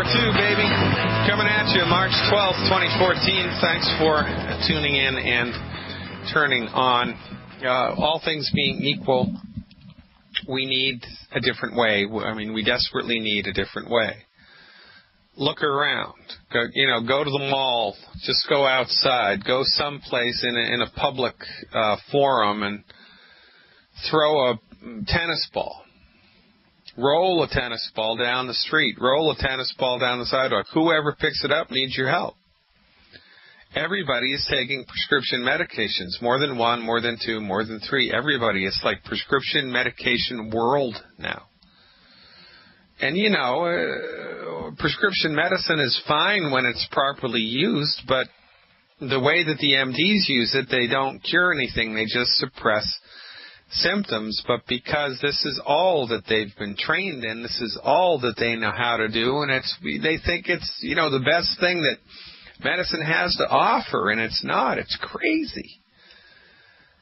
2, baby. Coming at you March 12th, 2014. Thanks for tuning in and turning on. All things being equal, we need a different way. I mean, we desperately need a different way. Look around. Go to the mall. Just go outside. Go someplace in a public forum and throw a tennis ball. Roll a tennis ball down the street. Roll a tennis ball down the sidewalk. Whoever picks it up needs your help. Everybody is taking prescription medications. More than one, more than two, more than three. Everybody. It's like prescription medication world now. And, prescription medicine is fine when it's properly used, but the way that the MDs use it, they don't cure anything. They just suppress symptoms. But because this is all that they've been trained in, this is all that they know how to do, and they think it's, the best thing that medicine has to offer, and it's not. It's crazy.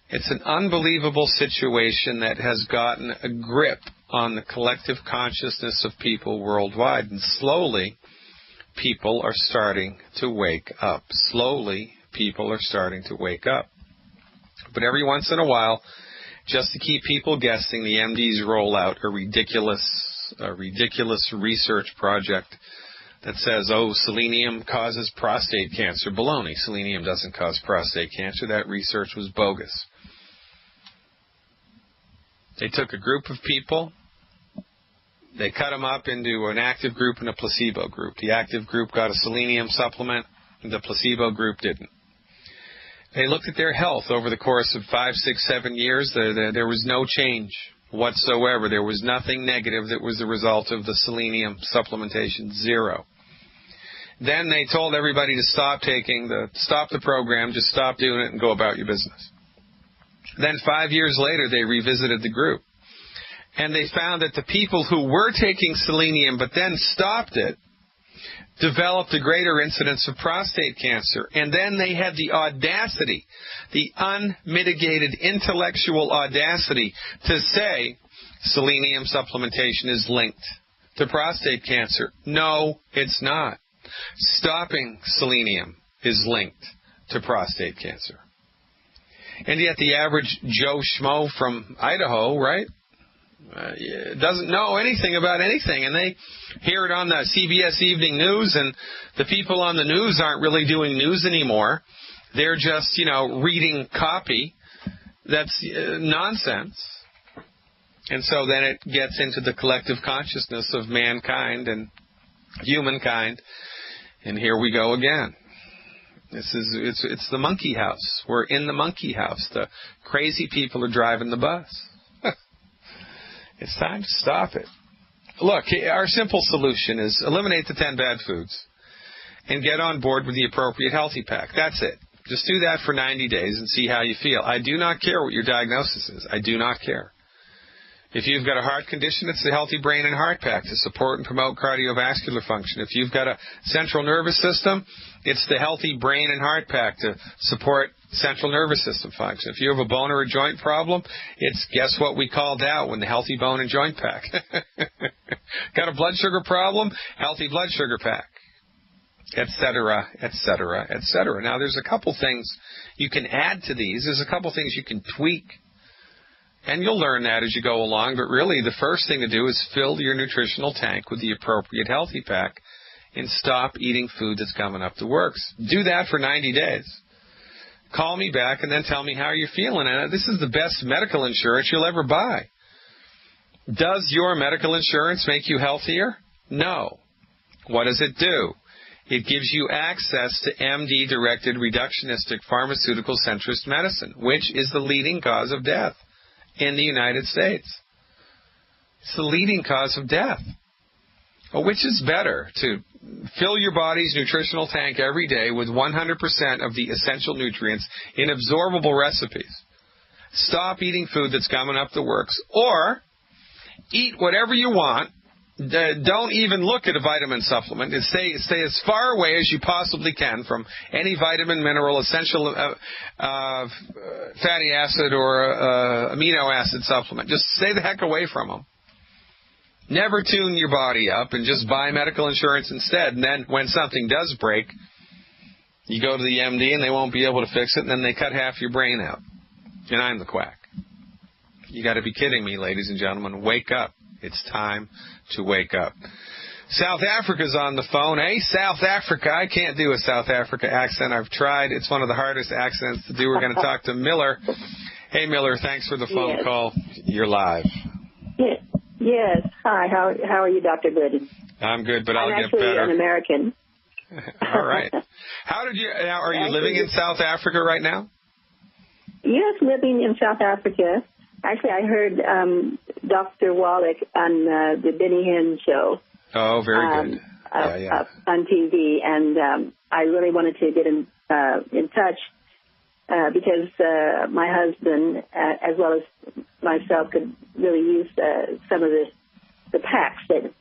It's an unbelievable situation that has gotten a grip on the collective consciousness of people worldwide, and slowly people are starting to wake up. Slowly people are starting to wake up. But every once in a while, just to keep people guessing, the MDs roll out a ridiculous research project that says, selenium causes prostate cancer. Baloney. Selenium doesn't cause prostate cancer. That research was bogus. They took a group of people. They cut them up into an active group and a placebo group. The active group got a selenium supplement. The placebo group didn't. They looked at their health over the course of 5, 6, 7 years. There was no change whatsoever. There was nothing negative that was the result of the selenium supplementation. Zero. Then they told everybody to stop the program, just stop doing it and go about your business. Then 5 years later, they revisited the group. And they found that the people who were taking selenium but then stopped it developed a greater incidence of prostate cancer. And then they had the audacity, the unmitigated intellectual audacity to say selenium supplementation is linked to prostate cancer. No, it's not. Stopping selenium is linked to prostate cancer. And yet the average Joe Schmo from Idaho, right, doesn't know anything about anything. And they hear it on the CBS Evening News, and the people on the news aren't really doing news anymore. They're just, reading copy that's nonsense. And so then it gets into the collective consciousness of mankind and humankind. And here we go again. It's the monkey house. We're in the monkey house. The crazy people are driving the bus. It's time to stop it. Look, our simple solution is eliminate the 10 bad foods and get on board with the appropriate healthy pack. That's it. Just do that for 90 days and see how you feel. I do not care what your diagnosis is. I do not care. If you've got a heart condition, it's the Healthy Brain and Heart Pack to support and promote cardiovascular function. If you've got a central nervous system, it's the Healthy Brain and Heart Pack to support central nervous system function. If you have a bone or a joint problem, it's guess what we called out when the Healthy Bone and Joint Pack. Got a blood sugar problem? Healthy Blood Sugar Pack. Etc., etc., etc. Now, there's a couple things you can add to these. There's a couple things you can tweak. And you'll learn that as you go along. But really, the first thing to do is fill your nutritional tank with the appropriate healthy pack and stop eating food that's coming up the works. Do that for 90 days. Call me back and then tell me how you're feeling. And this is the best medical insurance you'll ever buy. Does your medical insurance make you healthier? No. What does it do? It gives you access to MD-directed reductionistic pharmaceutical centrist medicine, which is the leading cause of death in the United States. It's the leading cause of death. Well, which is better, to fill your body's nutritional tank every day with 100% of the essential nutrients in absorbable recipes, stop eating food that's coming up the works, or eat whatever you want, don't even look at a vitamin supplement, and stay as far away as you possibly can from any vitamin, mineral, essential fatty acid or amino acid supplement. Just stay the heck away from them. Never tune your body up and just buy medical insurance instead. And then when something does break, you go to the MD and they won't be able to fix it, and then they cut half your brain out. And I'm the quack. You got to be kidding me, ladies and gentlemen. Wake up. It's time to wake up. South Africa's on the phone. Hey, South Africa. I can't do a South Africa accent. I've tried. It's one of the hardest accents to do. We're going to talk to Miller. Hey, Miller, thanks for the phone call. You're live. Yes. Hi. How are you, Dr. Glidden? I'm good, but I'll get better. I'm actually an American. All right. Are you living in South Africa right now? Yes, living in South Africa. Actually, I heard Dr. Wallach on the Benny Hinn show. Oh, very good. On TV, and I really wanted to get in touch because my husband, as well as myself, could really use some of the packs that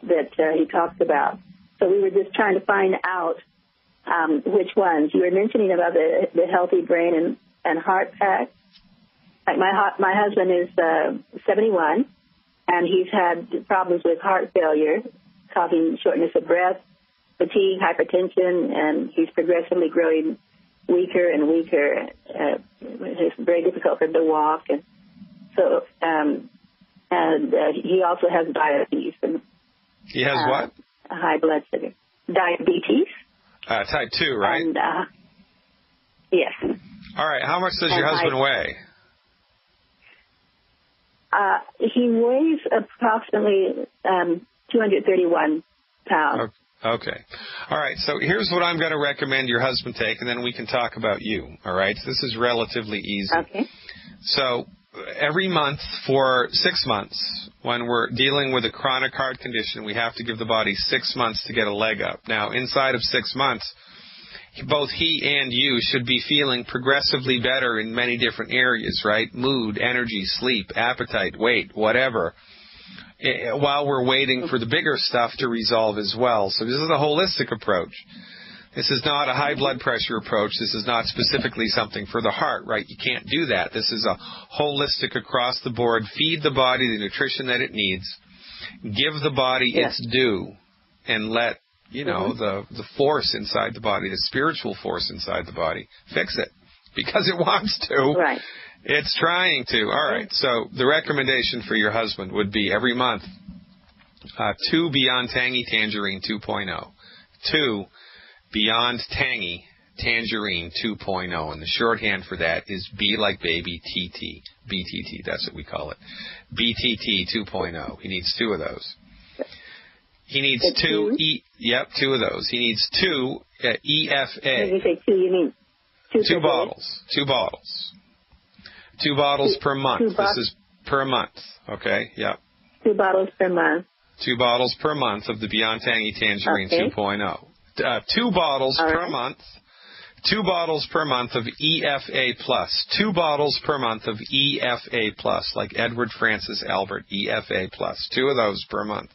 he talked about. So we were just trying to find out which ones. You were mentioning about the Healthy Brain and Heart pack. Like my husband is 71, and he's had problems with heart failure, causing shortness of breath, fatigue, hypertension, and he's progressively growing weaker and weaker. It's very difficult for him to walk, and so he also has diabetes. And, he has what? High blood sugar. Diabetes. Type 2, right? And, yes. All right. How much does your husband weigh? He weighs approximately 231 pounds. Okay. All right. So here's what I'm going to recommend your husband take, and then we can talk about you. All right. This is relatively easy. Okay. So every month for 6 months, when we're dealing with a chronic heart condition, we have to give the body 6 months to get a leg up. Now, inside of 6 months, both he and you should be feeling progressively better in many different areas, right? Mood, energy, sleep, appetite, weight, whatever, while we're waiting for the bigger stuff to resolve as well. So this is a holistic approach. This is not a high blood pressure approach. This is not specifically something for the heart, right? You can't do that. This is a holistic across the board. Feed the body the nutrition that it needs. Give the body its due, and let the force inside the body, the spiritual force inside the body, fix it. Because it wants to. Right. It's trying to. All right. So the recommendation for your husband would be every month, 2 Beyond Tangy Tangerine 2.0. 2 Beyond Tangy Tangerine 2.0. And the shorthand for that is B like baby, TT. BTT. That's what we call it. BTT 2.0. He needs 2 of those. He needs 2 2 of those. He needs 2 EFA. When you say 2, you mean 2 bottles. 2 bottles. 2 bottles per month. This is per month. Okay? Yep. 2 bottles per month. 2 bottles per month of the Beyond Tangy Tangerine 2.0. 2 bottles per month. 2 bottles per month of EFA Plus. 2 bottles per month of EFA Plus, like Edward Francis Albert, EFA Plus. 2 of those per month.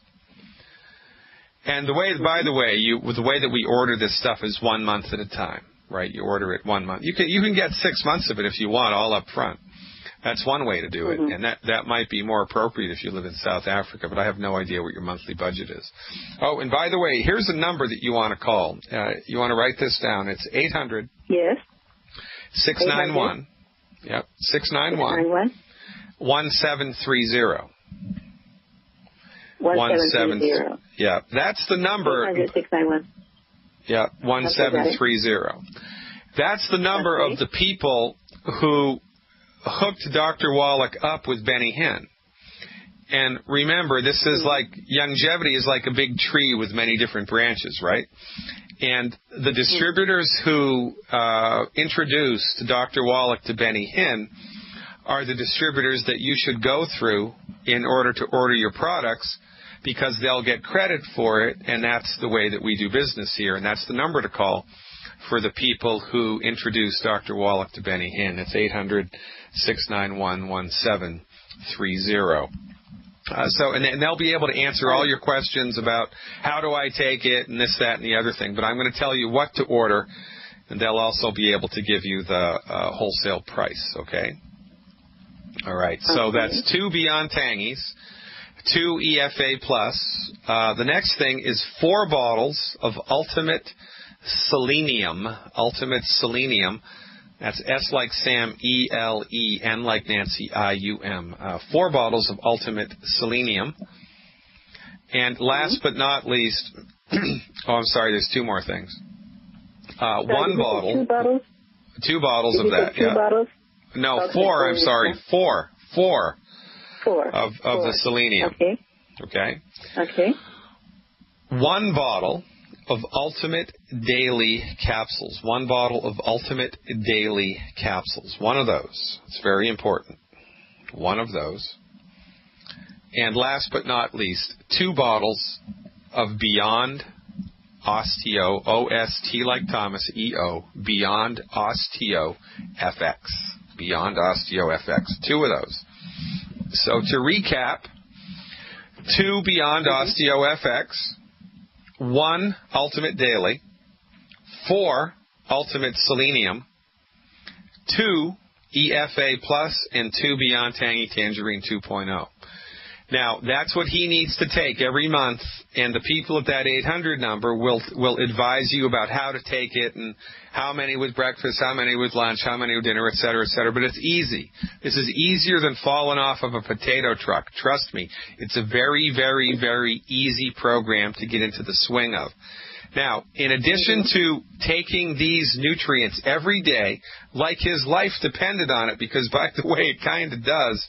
And the way that we order this stuff is 1 month at a time, right? You order it 1 month. You can get 6 months of it if you want, all up front. That's one way to do it, and that might be more appropriate if you live in South Africa, but I have no idea what your monthly budget is. Oh, and by the way, here's a number that you want to call. You want to write this down. It's 800. Yes. 691. Yep. 691. 1730. 1730. Yeah, that's the number. 691. Yeah, 1730. That's the number of the people who hooked Dr. Wallach up with Benny Hinn. And remember, this is like, longevity is like a big tree with many different branches, right? And the distributors who introduced Dr. Wallach to Benny Hinn are the distributors that you should go through in order to order your products, because they'll get credit for it, and that's the way that we do business here, and that's the number to call for the people who introduced Dr. Wallach to Benny Hinn. It's 800-691-1730. And they'll be able to answer all your questions about how do I take it and this, that, and the other thing. But I'm going to tell you what to order, and they'll also be able to give you the wholesale price, okay? All right, so that's 2 Beyond Tangies, 2 EFA plus. The next thing is 4 bottles of Ultimate Selenium. Ultimate Selenium. That's S like Sam, E-L-E, N like Nancy, I-U-M. 4 bottles of Ultimate Selenium. And last but not least, oh, I'm sorry, there's 2 more things. 1 bottle. 2 bottles? 2 bottles of that, 2 bottles? No, okay, 4, I'm sorry, 4. 4. 4. Of the selenium. Okay. Okay? Okay. 1 bottle of Ultimate Daily Capsules. 1 bottle of Ultimate Daily Capsules. 1 of those. It's very important. 1 of those. And last but not least, 2 bottles of Beyond Osteo, O-S-T like Thomas, E-O, Beyond Osteo FX. Beyond Osteo FX. 2 of those. So to recap, 2 Beyond Osteo FX, 1 Ultimate Daily, 4 Ultimate Selenium, 2 EFA Plus, and 2 Beyond Tangy Tangerine 2.0. Now, that's what he needs to take every month, and the people at that 800 number will advise you about how to take it and how many with breakfast, how many with lunch, how many with dinner, et cetera, but it's easy. This is easier than falling off of a potato truck. Trust me. It's a very, very, very easy program to get into the swing of. Now, in addition to taking these nutrients every day, like his life depended on it, because by the way, it kind of does,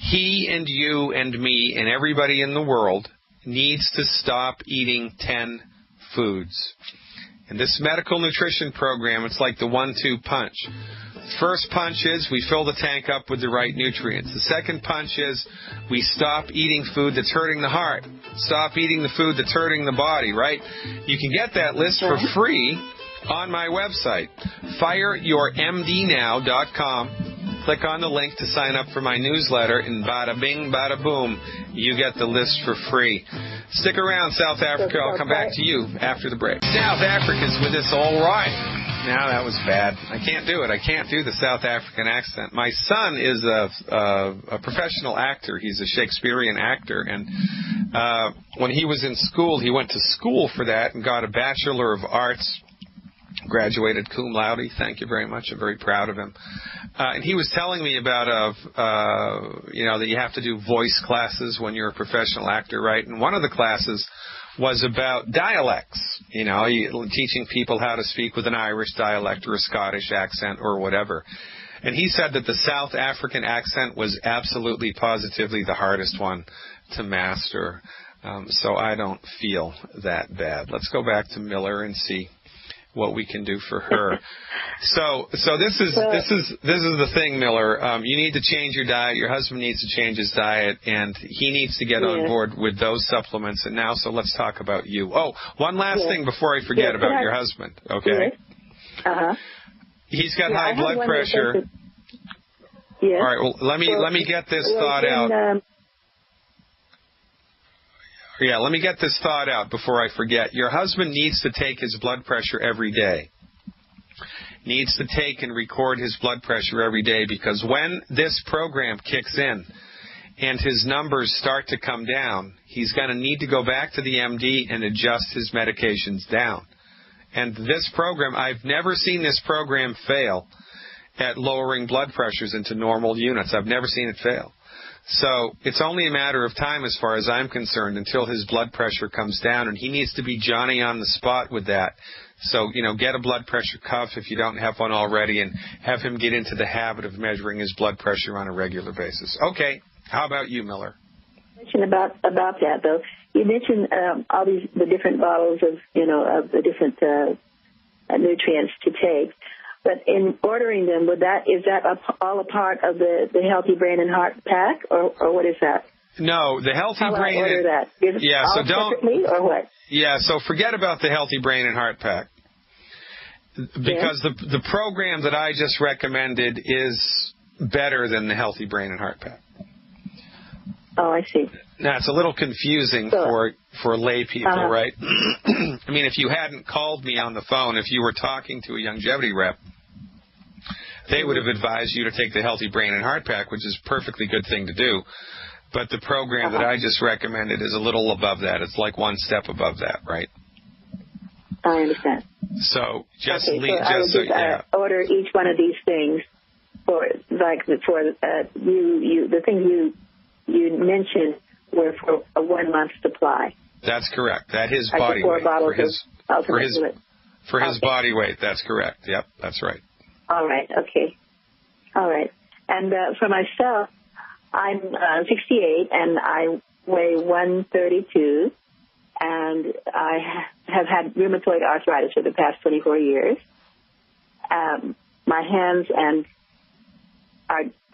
he and you and me and everybody in the world needs to stop eating 10 foods. And this medical nutrition program, it's like the 1-2 punch. First punch is we fill the tank up with the right nutrients. The second punch is we stop eating food that's hurting the heart. Stop eating the food that's hurting the body, right? You can get that list for free on my website, fireyourmdnow.com. Click on the link to sign up for my newsletter, and bada bing, bada boom, you get the list for free. Stick around, South Africa. I'll come back to you after the break. South Africa's with us all right. Now, that was bad. I can't do it. I can't do the South African accent. My son is a professional actor. He's a Shakespearean actor, and when he was in school, he went to school for that and got a Bachelor of Arts. Graduated cum laude. Thank you very much. I'm very proud of him. And he was telling me about, that you have to do voice classes when you're a professional actor, right? And one of the classes was about dialects, teaching people how to speak with an Irish dialect or a Scottish accent or whatever. And he said that the South African accent was absolutely, positively the hardest one to master. So I don't feel that bad. Let's go back to Miller and see what we can do for her. So this is the thing, Miller. You need to change your diet. Your husband needs to change his diet, and he needs to get on board with those supplements. And now, so let's talk about you. Oh, one last thing before I forget about your husband. Okay. He's got high blood pressure. All right. Well, let me get this thought out. Yeah, let me get this thought out before I forget. Your husband needs to take his blood pressure every day. Needs to take and record his blood pressure every day, because when this program kicks in and his numbers start to come down, he's going to need to go back to the MD and adjust his medications down. And this program, I've never seen this program fail at lowering blood pressures into normal units. I've never seen it fail. So it's only a matter of time, as far as I'm concerned, until his blood pressure comes down, and he needs to be Johnny on the spot with that. So, get a blood pressure cuff if you don't have one already, and have him get into the habit of measuring his blood pressure on a regular basis. Okay, how about you, Miller? About that, though. You mentioned all the different bottles of the different nutrients to take. But in ordering them, is that all a part of the Healthy Brain and Heart pack, or what is that? No, the Healthy Brain. How do I order that? So don't. Separately, or what? Yeah, so forget about the Healthy Brain and Heart pack, because the program that I just recommended is better than the Healthy Brain and Heart pack. Oh, I see. Now, it's a little confusing for lay people, right? I mean, if you hadn't called me on the phone, if you were talking to a longevity rep, they would have advised you to take the Healthy Brain and Heart pack, which is a perfectly good thing to do. But the program that I just recommended is a little above that. It's like one step above that, right? I understand. So just I would just order each one of these things for the things you mentioned were for a 1 month supply. That's correct. That his body weight for his body weight. That's correct. Yep, that's right. All right. Okay. All right. And for myself, I'm 68 and I weigh 132, and I have had rheumatoid arthritis for the past 24 years. My hands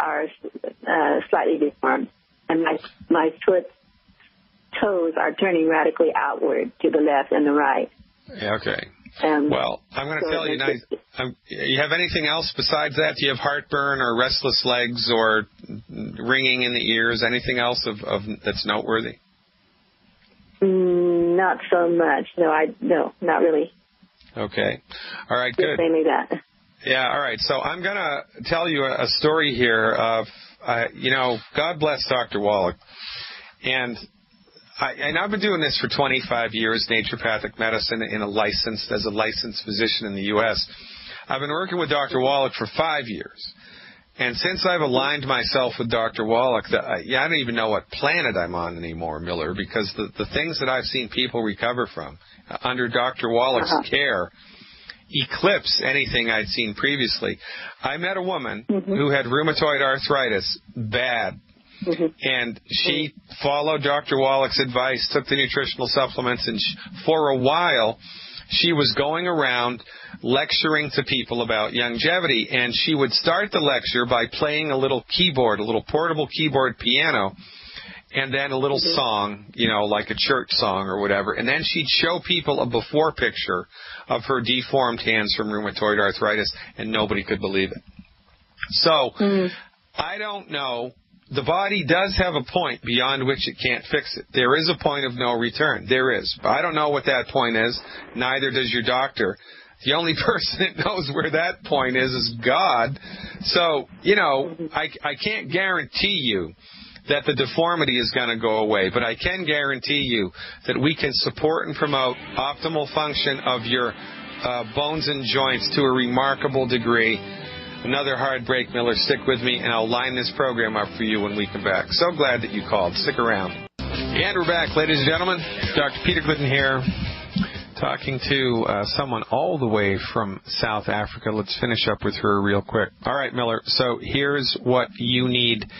are slightly deformed, and my foot toes are turning radically outward to the left and the right. Okay. Well, I'm going to tell you now. You have anything else besides that? Do you have heartburn or restless legs or ringing in the ears? Anything else of that's noteworthy? Not so much. No, not really. Okay. All right. Good. Just mainly that. Yeah. All right. So I'm going to tell you a story here of, God bless Dr. Wallach, and I've been doing this for 25 years, naturopathic medicine, as a licensed physician in the U.S. I've been working with Dr. Wallach for 5 years. And since I've aligned myself with Dr. Wallach, I don't even know what planet I'm on anymore, Miller, because the things that I've seen people recover from under Dr. Wallach's care eclipse anything I'd seen previously. I met a woman who had rheumatoid arthritis, bad. And she followed Dr. Wallach's advice, took the nutritional supplements, and for a while she was going around lecturing to people about longevity. And she would start the lecture by playing a little keyboard, a little portable keyboard piano, and then a little song, like a church song or whatever. And then she'd show people a before picture of her deformed hands from rheumatoid arthritis, and nobody could believe it. So I don't know. The body does have a point beyond which it can't fix it. There is a point of no return. There is. I don't know what that point is. Neither does your doctor. The only person that knows where that point is God. So, I can't guarantee you that the deformity is going to go away, but I can guarantee you that we can support and promote optimal function of your bones and joints to a remarkable degree. Another hard break, Miller. Stick with me, and I'll line this program up for you when we come back. So glad that you called. Stick around. And we're back, ladies and gentlemen. Dr. Peter Glidden here, talking to someone all the way from South Africa. Let's finish up with her real quick. All right, Miller. So here's what you need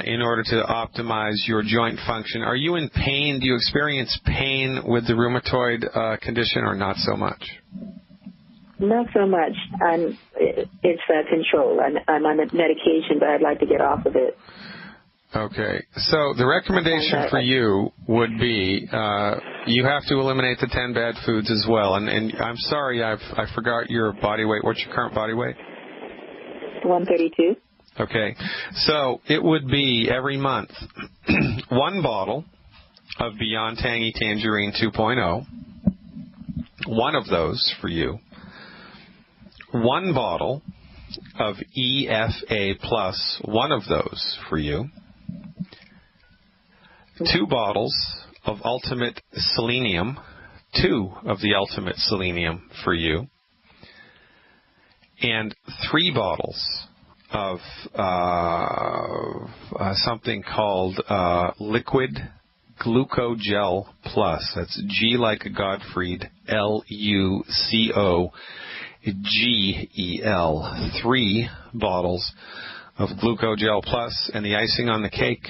in order to optimize your joint function. Are you in pain? Do you experience pain with the rheumatoid condition, or not so much? Not so much. It's control. I'm on medication, but I'd like to get off of it. Okay. So the recommendation for you would be you have to eliminate the 10 bad foods as well. And I'm sorry, I forgot your body weight. What's your current body weight? 132. Okay. So it would be every month 1 bottle of Beyond Tangy Tangerine 2.0. One of those for you. 1 bottle of EFA Plus, 1 of those for you. 2 bottles of Ultimate Selenium, 2 of the Ultimate Selenium for you. And 3 bottles of something called Liquid Glucogel Plus. That's G like Gottfried, LUCOGEL. 3 bottles of Glucogel Plus, and the icing on the cake,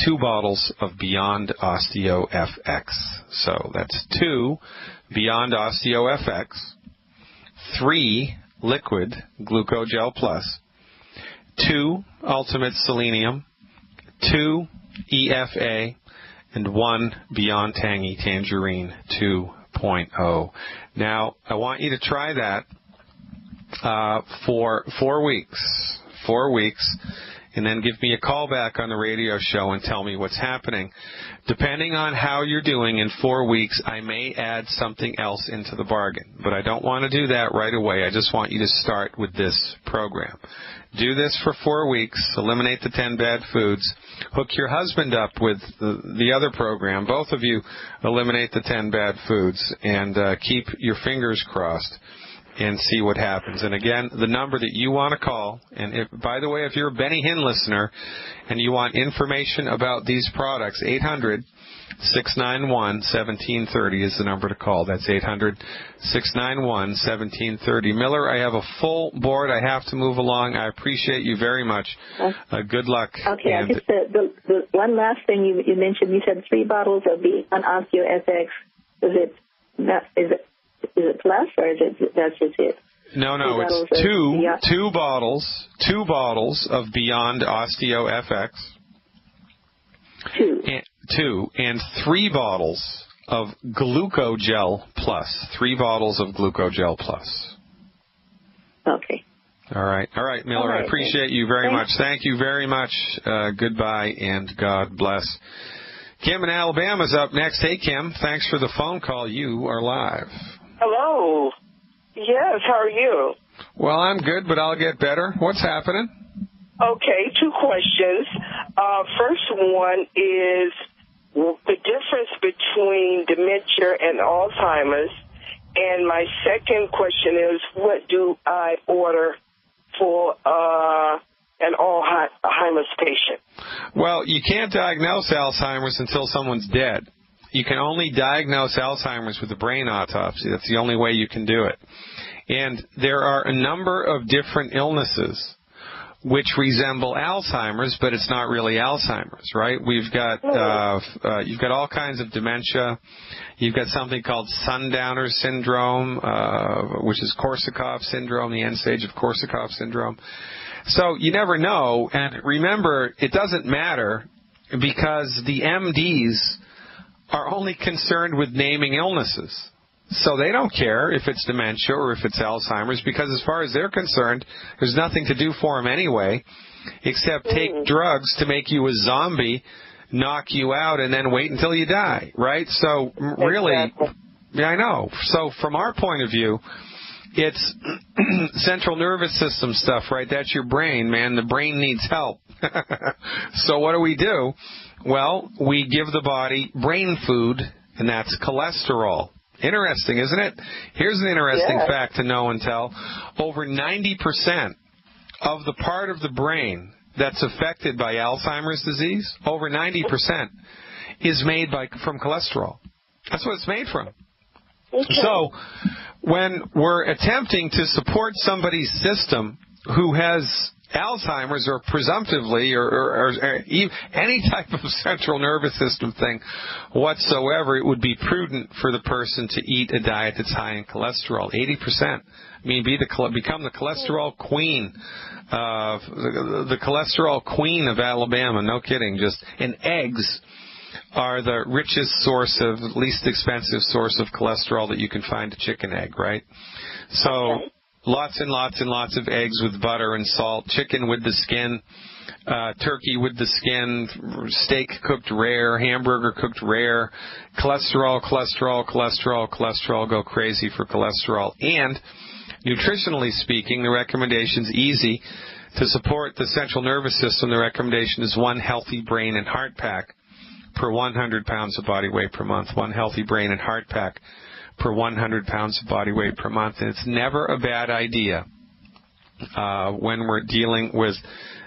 2 bottles of Beyond Osteo FX. So that's 2 Beyond Osteo FX, 3 Liquid Glucogel Plus, 2 Ultimate Selenium, 2 EFA, and 1 Beyond Tangy Tangerine 2.0. Now, I want you to try that for 4 weeks. 4 weeks. and then give me a call back on the radio show and tell me what's happening. Depending on how you're doing in 4 weeks, I may add something else into the bargain. But I don't want to do that right away. I just want you to start with this program. Do this for 4 weeks. Eliminate the 10 bad foods. Hook your husband up with the other program. Both of you eliminate the 10 bad foods and keep your fingers crossed and see what happens. And again, the number that you want to call, and by the way, if you're a Benny Hinn listener and you want information about these products, 800-691-1730 is the number to call. That's 800-691-1730. Miller, I have a full board. I have to move along. I appreciate you very much. Good luck. Okay, just the one last thing you mentioned. You said 3 bottles of the Osteo FX. Is it plus, or is it that's just it? No, it's two bottles of Beyond Osteo FX. Two and 3 bottles of Glucogel Plus. 3 bottles of Glucogel Plus. Okay. All right, Miller. I appreciate you very much. Thank you very much. Goodbye and God bless. Kim in Alabama's up next. Hey, Kim. Thanks for the phone call. You are live. Hello. Yes, how are you? Well, I'm good, but I'll get better. What's happening? Okay, 2 questions. First one is the difference between dementia and Alzheimer's. And my second question is, what do I order for an Alzheimer's patient? Well, you can't diagnose Alzheimer's until someone's dead. You can only diagnose Alzheimer's with a brain autopsy. That's the only way you can do it. And there are a number of different illnesses which resemble Alzheimer's, but it's not really Alzheimer's, right? We've got you've got all kinds of dementia. You've got something called Sundowner syndrome, which is Korsakoff syndrome, the end stage of Korsakoff syndrome. So you never know. And remember, it doesn't matter because the MDs are only concerned with naming illnesses. So they don't care if it's dementia or if it's Alzheimer's, because as far as they're concerned, there's nothing to do for them anyway except take drugs to make you a zombie, knock you out, and then wait until you die, right? So really, yeah, I know. So from our point of view, it's central nervous system stuff, right? That's your brain, man. The brain needs help. So what do? Well, we give the body brain food, and that's cholesterol. Interesting, isn't it? Here's an interesting fact to know and tell. Over 90% of the part of the brain that's affected by Alzheimer's disease, over 90%, is made from cholesterol. That's what it's made from. Okay. So when we're attempting to support somebody's system who has Alzheimer's or presumptively or any type of central nervous system thing whatsoever, it would be prudent for the person to eat a diet that's high in cholesterol. 80%. I mean, become the cholesterol queen, the cholesterol queen of Alabama. No kidding. And eggs are the richest source of, least expensive source of cholesterol that you can find, a chicken egg, right? So lots and lots and lots of eggs with butter and salt, chicken with the skin, turkey with the skin, steak cooked rare, hamburger cooked rare, cholesterol, go crazy for cholesterol. And nutritionally speaking, the recommendation's easy. To support the central nervous system, the recommendation is 1 healthy brain and heart pack per 100 pounds of body weight per month. 1 healthy brain and heart pack per 100 pounds of body weight per month. And it's never a bad idea when we're dealing with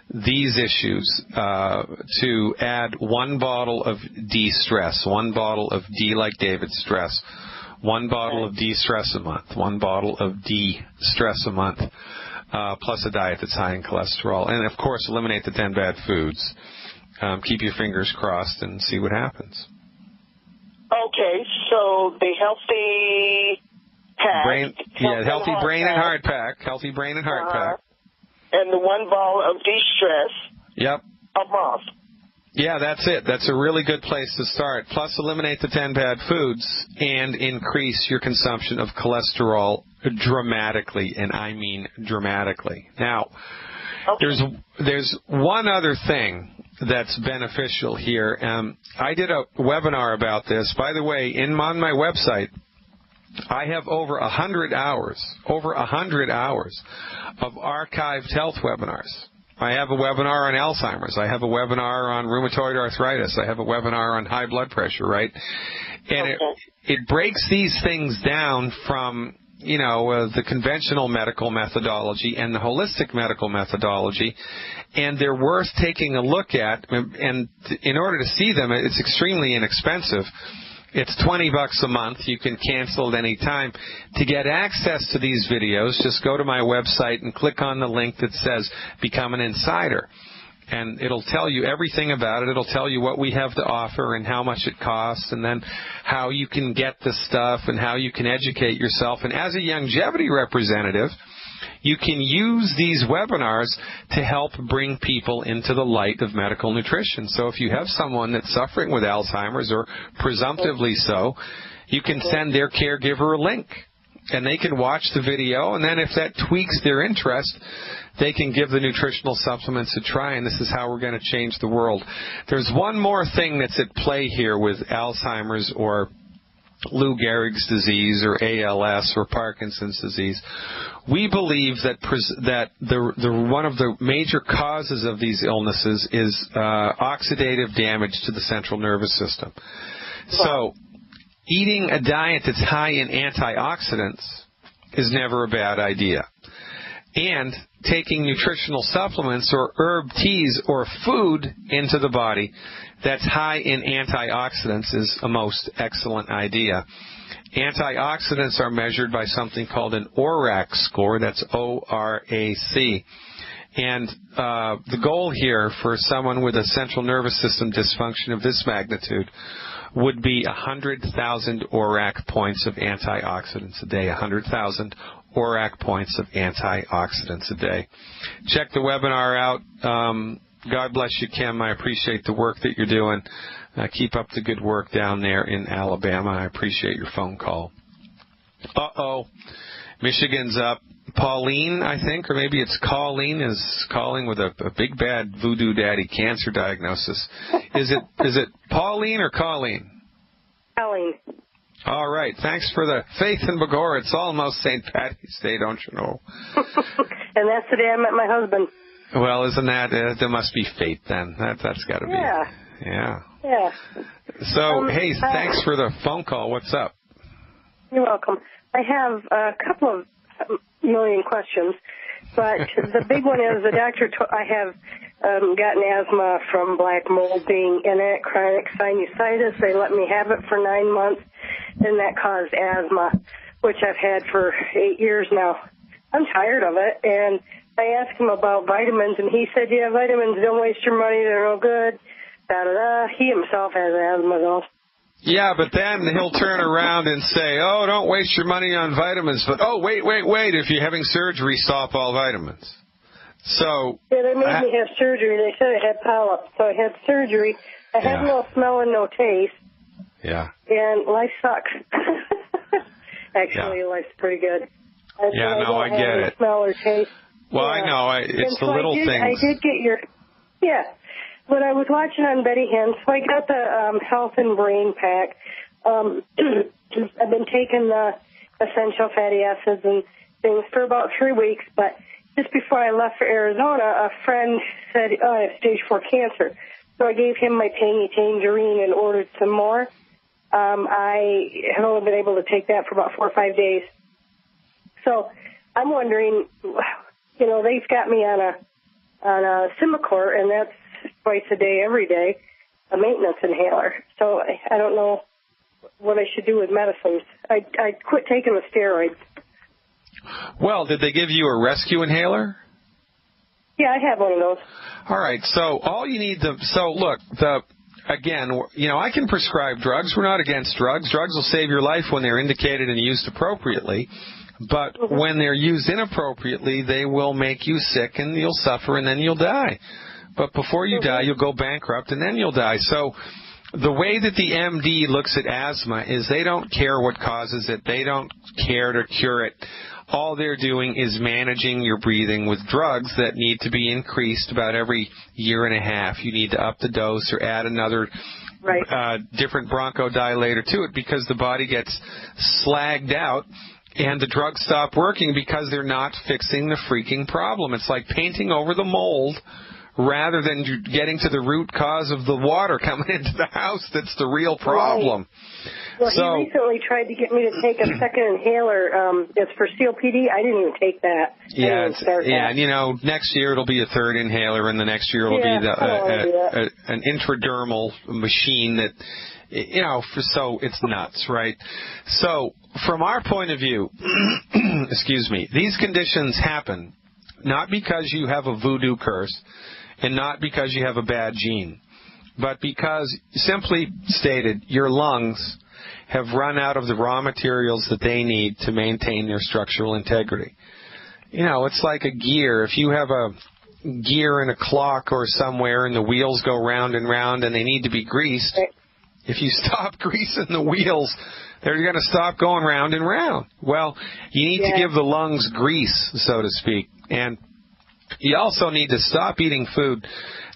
these issues to add 1 bottle of de-stress, 1 bottle of D like David stress, 1 bottle of de-stress a month, 1 bottle of de-stress a month, plus a diet that's high in cholesterol. And, of course, eliminate the 10 bad foods. Keep your fingers crossed and see what happens. Okay, so the healthy pack. Healthy brain and heart pack. Healthy brain and heart pack. And the 1 bottle of de-stress. Yep. A month. Yeah, that's it. That's a really good place to start. Plus, eliminate the 10 bad foods and increase your consumption of cholesterol dramatically, and I mean dramatically. Now, Okay. There's one other thing that's beneficial here. I did a webinar about this. By the way, on my website, I have over 100 hours of archived health webinars. I have a webinar on Alzheimer's. I have a webinar on rheumatoid arthritis. I have a webinar on high blood pressure, right? And it breaks these things down from, the conventional medical methodology and the holistic medical methodology, and they're worth taking a look at. And in order to see them, it's extremely inexpensive. It's $20 a month. You can cancel at any time. To get access to these videos, just go to my website and click on the link that says Become an Insider. And it'll tell you everything about it. It'll tell you what we have to offer and how much it costs, and then how you can get the stuff and how you can educate yourself. And as a longevity representative, you can use these webinars to help bring people into the light of medical nutrition. So if you have someone that's suffering with Alzheimer's or presumptively so, you can send their caregiver a link, and they can watch the video, and then if that tweaks their interest, they can give the nutritional supplements a try, and this is how we're going to change the world. There's one more thing that's at play here with Alzheimer's or Lou Gehrig's disease or ALS or Parkinson's disease. We believe that one of the major causes of these illnesses is oxidative damage to the central nervous system. So eating a diet that's high in antioxidants is never a bad idea. And taking nutritional supplements or herb teas or food into the body that's high in antioxidants is a most excellent idea. Antioxidants are measured by something called an ORAC score. That's ORAC. And the goal here for someone with a central nervous system dysfunction of this magnitude would be 100,000 ORAC points of antioxidants a day. 100,000 ORAC points of antioxidants a day. Check the webinar out. God bless you, Kim. I appreciate the work that you're doing. Keep up the good work down there in Alabama. I appreciate your phone call. Michigan's up. Pauline, I think, or maybe it's Colleen, is calling with a big bad voodoo daddy cancer diagnosis. Is it Pauline or Colleen? Colleen. All right. Thanks for the faith in Bogor. It's almost St. Patty's Day, don't you know? And that's the day I met my husband. Well, isn't that, there must be fate then. That's got to be. Yeah. So, hey, thanks for the phone call. What's up? You're welcome. I have a couple of million questions, but the big one is the doctor I have gotten asthma from black mold being in it, chronic sinusitis. They let me have it for 9 months, and that caused asthma, which I've had for 8 years now. I'm tired of it, and I asked him about vitamins, and he said, yeah, vitamins, don't waste your money, they're no good, da-da-da. He himself has asthma, though. Yeah, but then he'll turn around and say, oh, don't waste your money on vitamins, but, oh, wait, if you're having surgery, stop all vitamins. So... Yeah, they made me have surgery. They said I had polyps, so I had surgery. I had no smell and no taste. Yeah. And life sucks. Actually, life's pretty good. I get it. Smell or taste. Well, I know. It's the little things. I did get your... Yeah. But I was watching on Betty Hinn, so I got the Health and Brain Pack. I've been taking the essential fatty acids and things for about 3 weeks, but just before I left for Arizona, a friend said, oh, I have stage 4 cancer. So I gave him my tangy tangerine and ordered some more. I have only been able to take that for about 4 or 5 days. So I'm wondering, they've got me on a Simicort, and that's twice a day, every day, a maintenance inhaler. So I don't know what I should do with medicines. I quit taking the steroids. Well, did they give you a rescue inhaler? Yeah, I have one of those. All right. So all you need to... So, look, again, I can prescribe drugs. We're not against drugs. Drugs will save your life when they're indicated and used appropriately. But when they're used inappropriately, they will make you sick and you'll suffer and then you'll die. But before you die, you'll go bankrupt, and then you'll die. So the way that the MD looks at asthma is they don't care what causes it. They don't care to cure it. All they're doing is managing your breathing with drugs that need to be increased about every year and a half. You need to up the dose or add another different bronchodilator to it because the body gets slagged out and the drugs stop working because they're not fixing the freaking problem. It's like painting over the mold rather than getting to the root cause of the water coming into the house. That's the real problem. Right. Well, he recently tried to get me to take a second inhaler. It's for COPD. I didn't even take that. And next year it'll be a third inhaler, and the next year it'll be an intradermal machine that, so it's nuts, right? So from our point of view, excuse me, these conditions happen not because you have a voodoo curse and not because you have a bad gene, but because, simply stated, your lungs have run out of the raw materials that they need to maintain their structural integrity. It's like a gear. If you have a gear in a clock or somewhere and the wheels go round and round and they need to be greased, if you stop greasing the wheels, they're going to stop going round and round. Well, you need to give the lungs grease, so to speak. And you also need to stop eating food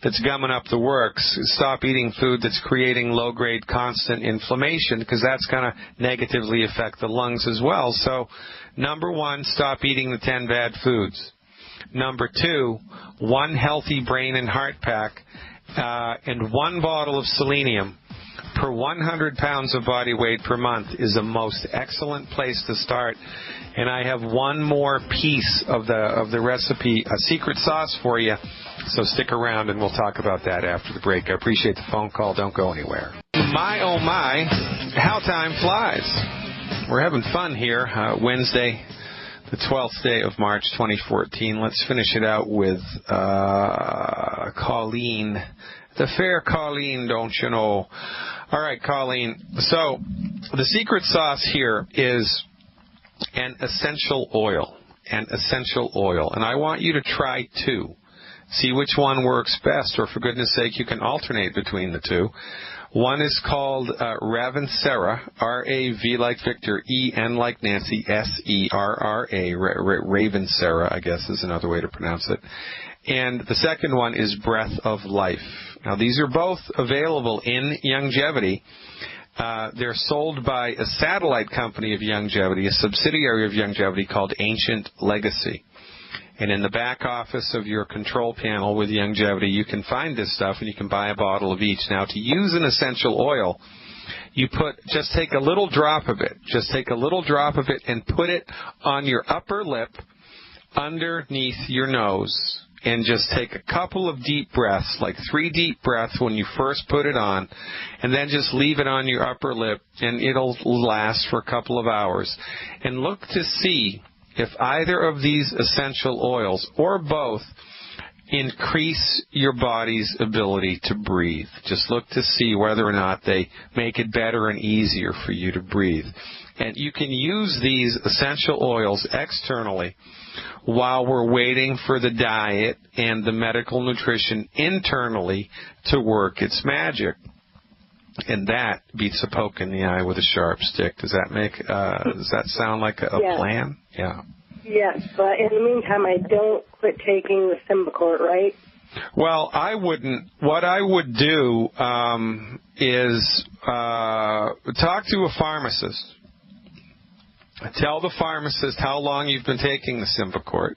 that's gumming up the works. Stop eating food that's creating low-grade constant inflammation, because that's going to negatively affect the lungs as well. So, number one, stop eating the 10 bad foods. Number two, one healthy brain and heart pack and one bottle of selenium per 100 pounds of body weight per month is a most excellent place to start. And I have one more piece of the recipe, a secret sauce for you. So stick around and we'll talk about that after the break. I appreciate the phone call. Don't go anywhere. My, oh my, how time flies. We're having fun here. Wednesday, the 12th day of March 2014. Let's finish it out with Colleen. The fair Colleen, don't you know? All right, Colleen. So the secret sauce here is an essential oil. And I want you to try two. See which one works best, or for goodness sake, you can alternate between the two. One is called Ravinsera, R-A-V like Victor, E-N like Nancy, S-E-R-R-A, Ravinsera, I guess is another way to pronounce it. And the second one is Breath of Life. Now, these are both available in Youngevity. They're sold by a satellite company of Youngevity, a subsidiary of Youngevity called Ancient Legacy. And in the back office of your control panel with Youngevity, you can find this stuff and you can buy a bottle of each. Now, to use an essential oil, just take a little drop of it. Just take a little drop of it and put it on your upper lip underneath your nose. And just take a couple of deep breaths, like 3 deep breaths when you first put it on, and then just leave it on your upper lip, and it'll last for a couple of hours. And look to see if either of these essential oils, or both, increase your body's ability to breathe. Just look to see whether or not they make it better and easier for you to breathe. And you can use these essential oils externally while we're waiting for the diet and the medical nutrition internally to work its magic. And that beats a poke in the eye with a sharp stick. Does that sound like a plan? Yeah. Yes, but in the meantime, I don't quit taking the Symbicort, right? Well, I wouldn't. What I would do is talk to a pharmacist. Tell the pharmacist how long you've been taking the Symbicort.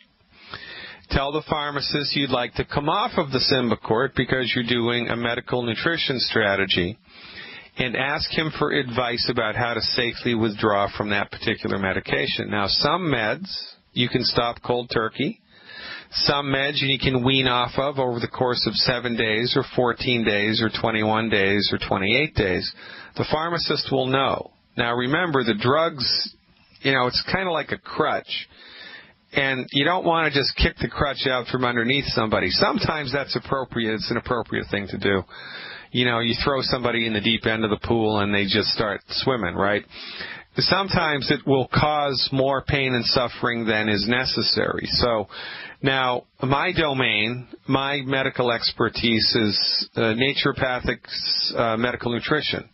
Tell the pharmacist you'd like to come off of the Symbicort because you're doing a medical nutrition strategy, and ask him for advice about how to safely withdraw from that particular medication. Now, some meds you can stop cold turkey. Some meds you can wean off of over the course of 7 days or 14 days or 21 days or 28 days. The pharmacist will know. Now, remember, the drugs, it's kind of like a crutch. And you don't want to just kick the crutch out from underneath somebody. Sometimes that's appropriate. It's an appropriate thing to do. You throw somebody in the deep end of the pool and they just start swimming, right? sometimes it will cause more pain and suffering than is necessary. So now my domain, my medical expertise is naturopathic medical nutrition.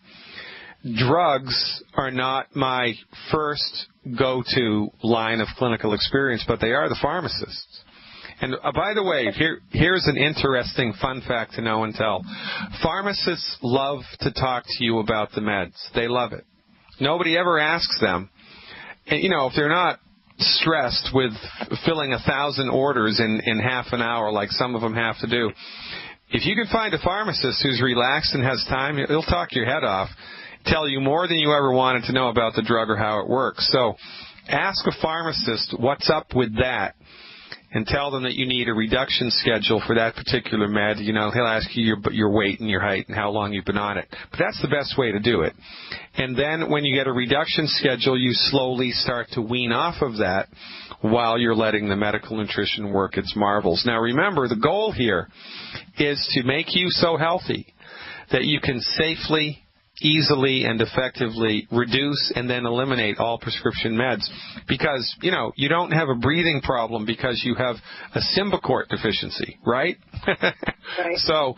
Drugs are not my first go-to line of clinical experience, but they are the pharmacists. And by the way, here's an interesting fun fact to know and tell. Pharmacists love to talk to you about the meds. They love it. Nobody ever asks them, and, if they're not stressed with filling 1,000 orders in half an hour like some of them have to do. If you can find a pharmacist who's relaxed and has time, he'll talk your head off, tell you more than you ever wanted to know about the drug or how it works. So ask a pharmacist what's up with that, and tell them that you need a reduction schedule for that particular med. He'll ask you your weight and your height and how long you've been on it. But that's the best way to do it. And then when you get a reduction schedule, you slowly start to wean off of that while you're letting the medical nutrition work its marvels. Now remember, the goal here is to make you so healthy that you can safely, easily, and effectively reduce and then eliminate all prescription meds. Because, you don't have a breathing problem because you have a Symbicort deficiency, right? Right. So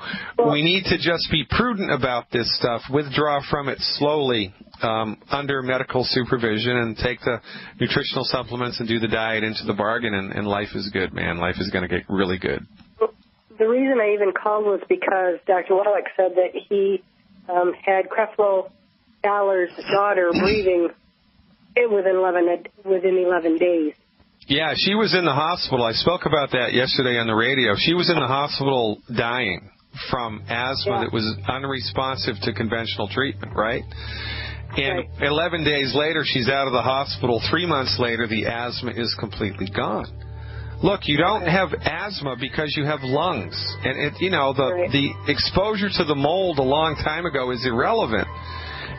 we need to just be prudent about this stuff, withdraw from it slowly under medical supervision, and take the nutritional supplements and do the diet into the bargain, and life is good, man. Life is going to get really good. The reason I even called was because Dr. Wallach said that he had Creflo Dollar's daughter breathing within 11 days. Yeah, she was in the hospital. I spoke about that yesterday on the radio. She was in the hospital dying from asthma that was unresponsive to conventional treatment, right? And 11 days later, she's out of the hospital. 3 months later, the asthma is completely gone. Look, you don't have asthma because you have lungs. And, the exposure to the mold a long time ago is irrelevant.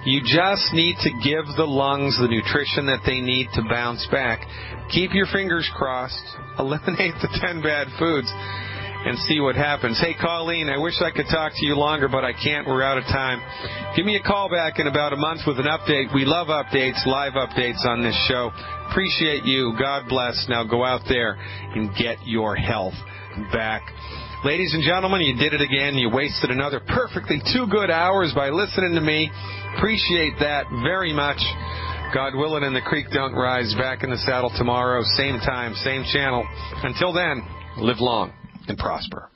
You just need to give the lungs the nutrition that they need to bounce back. Keep your fingers crossed. Eliminate the 10 bad foods and see what happens. Hey, Colleen, I wish I could talk to you longer, but I can't. We're out of time. Give me a call back in about a month with an update. We love updates, live updates on this show. Appreciate you. God bless. Now go out there and get your health back. Ladies and gentlemen, you did it again. You wasted another perfectly 2 good hours by listening to me. Appreciate that very much. God willing, and the creek don't rise. Back in the saddle tomorrow, same time, same channel. Until then, live long and prosper.